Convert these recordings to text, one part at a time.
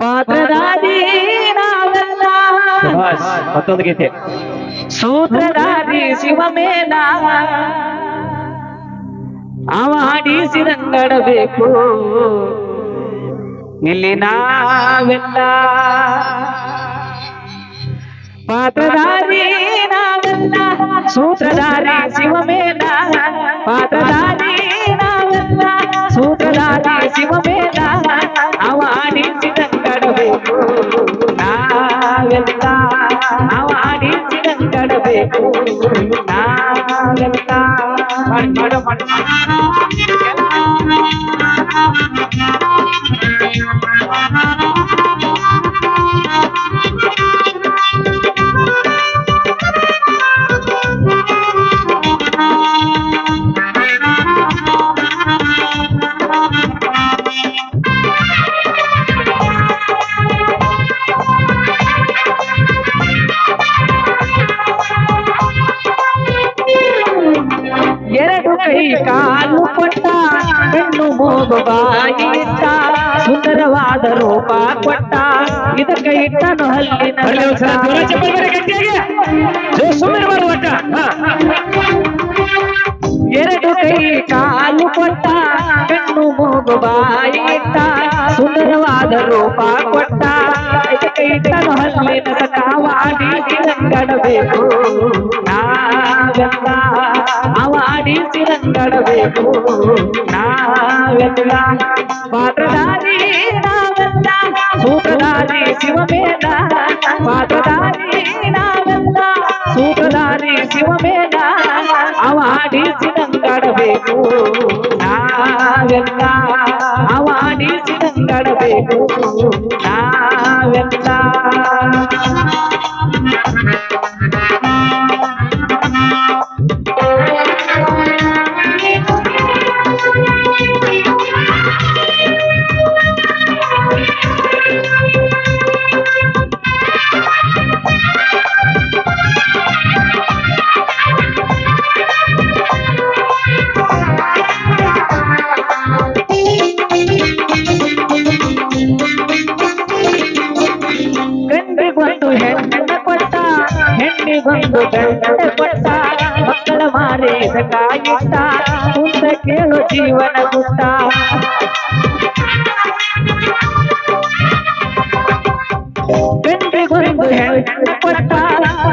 ಪಾತ್ರಧಾರಿ ನಾವೆಲ್ಲ ಮತ್ತೊಂದು ಗೀತೆ. ಸೂತ್ರಧಾರಿ ಶಿವಮೇನ ಅವ ಆಡಿಸಿದಂಗಡಬೇಕು ಇಲ್ಲಿ ನಾವೆಲ್ಲ. ಪಾತ್ರಧಾರಿ ನಾವೆಲ್ಲ ಸೂತ್ರಧಾರಿ ಶಿವಮೇನ. ಪಾತ್ರಧಾರಿ ನಾವೆಲ್ಲ ಸೂತ್ರಧಾರಿ ಶಿವಮೇನ ಅವ ಆಡಿಸಿದಂಗಡಬೇಕು ನಾವೆಲ್ಲ. ಅವ ಆಡಿಸಿದಂಗಡಬೇಕು ನಾವೆಲ್ಲ. ಮಾಡು ಮಾಡು ಎರಡು ಕೈ ಕಾಲು ಕೊಟ್ಟ ಹೆಣ್ಣು ಮೂಗು ಬಾಯಿ ಇಟ್ಟ ಸುಂದರವಾದ ರೂಪ ಕೊಟ್ಟ ಇದಕ್ಕೆ ಇಟ್ಟನು ಹಲ್ಲಿನ ಸುಮ್ಮನೆ ಮಾಡು ಒಟ್ಟ. ಎರಡು ಕೈ ಕಾಲು ಕೊಟ್ಟ ಹೆಣ್ಣು ಮೂಗು ಬಾಯಿ ಇಟ್ಟ ಸುಂದರವಾದ ರೂಪ ಕೊಟ್ಟ ಇದಕ್ಕೆ ಇಟ್ಟನು ಹಲ್ಲಿನ ಸಟಾವಾಡಿಸಿದಂಗಡಬೇಕು ನಾವೆಲ್ಲ. ಅವಾಡಿಸಿದಂಗಡಬೇಕು ನಾವೆಲ್ಲ. ಪಾತ್ರಧಾರಿ ನಾವೆಲ್ಲ ಸೂತ್ರಧಾರಿ ಶಿವಮೇನ. ಪಾತ್ರಧಾರಿ ನಾವೆಲ್ಲ ಸೂತ್ರಧಾರಿ ಶಿವಮೇನ ಅವಾಡಿಸಿದಂಗಡಬೇಕು ನಾವೆಲ್ಲ. ಅವಾಡಿಸಿದಂಗಡಬೇಕು ನಾವೆಲ್ಲ. ಗಂಡಿಗೊಂದು ಹೆಣ್ಣ ಕೊಟ್ಟ ಹೆಣ್ಣಿಗೊಂದು ಗಂಡ ಕೊಟ್ಟ ಮಕ್ಕಳ ಮಾರಿದ ಕಾಯಿಟ್ಟ ಮುಂದೆ ಕೇಳು ಜೀವನ ಗುಟ್ಟ. ಗಂಡಿಗೊಂದು ಹೆಣ್ಣ ಕೊಟ್ಟ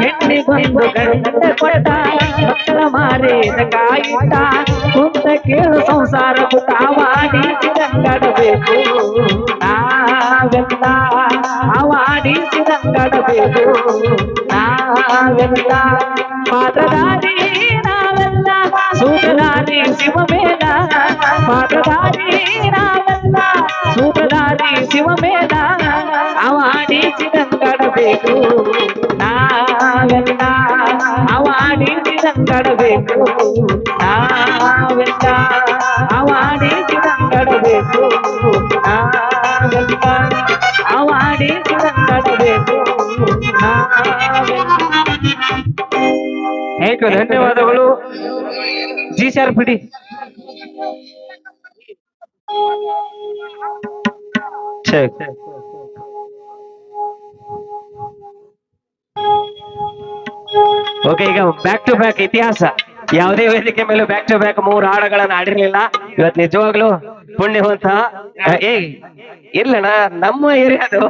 ಹೆಣ್ಣಿಗೊಂದು ಗಂಡ ಕೊಟ್ಟ ಮಕ್ಕಳ ಮಾರಿದ ಕಾಯಿಟ್ಟ ಮುಂದೆ ಕೇಳು ಸಂಸಾರ ಗುಟ್ಟವಾಡಿಸಿದಂಗಡಬೇಕು ನಾವೆಲ್ಲ. ಅವಾಡಿಸಿದಂಗಡಬೇಕು ನಾವೆಲ್ಲ. ಪಾತ್ರಧಾರಿ ನಾವೆಲ್ಲ ಸೂತ್ರಧಾರಿ ಶಿವಮೇನ. ಪಾತ್ರಧಾರಿ ನಾವೆಲ್ಲ ಸೂತ್ರಧಾರಿ ಶಿವಮೇನ ಅವಾಡಿಸಿದಂಗಡಬೇಕು ನಾವೆಲ್ಲ. ಅವಾಡಿಸಿದಂಗಡಬೇಕು ನಾವೆಲ್ಲ. ಅವಾಡಿಸಿದಂಗಡಬೇಕು ನಾವೆಲ್ಲ. ಅವಾಡಿಸಿದಂಗಡಬೇಕು ನಾವೆಲ್ಲ. ಧನ್ಯವಾದಗಳು. ಜಿ ಸರ್ ಬಿಡಿ. ಓಕೆ, ಈಗ ಬ್ಯಾಕ್ ಟು ಬ್ಯಾಕ್ ಇತಿಹಾಸ. ಯಾವುದೇ ವೇದಿಕೆ ಮೇಲೂ ಬ್ಯಾಕ್ ಟು ಬ್ಯಾಕ್ 3 ಹಾಡುಗಳನ್ನ ಆಡಿರ್ಲಿಲ್ಲ. ಇವತ್ತು ನಿಜವಾಗ್ಲು ಪುಣ್ಯವಂತ. ಇರ್ಲಣ್ಣ, ನಮ್ಮ ಏರಿಯಾದು.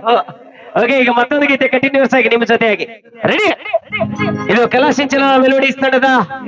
ಓಕೆ, ಈಗ ಮತ್ತೊಂದು ಗೀತೆ ಕಂಟಿನ್ಯೂಸ್ ಆಗಿ ನಿಮ್ಮ ಜೊತೆಯಾಗಿ ರೆಡಿ. ಇದು ಕಲಾ ಸಿಂಚನ ಮೆಲೋಡಿಸ್ ತಂಡದ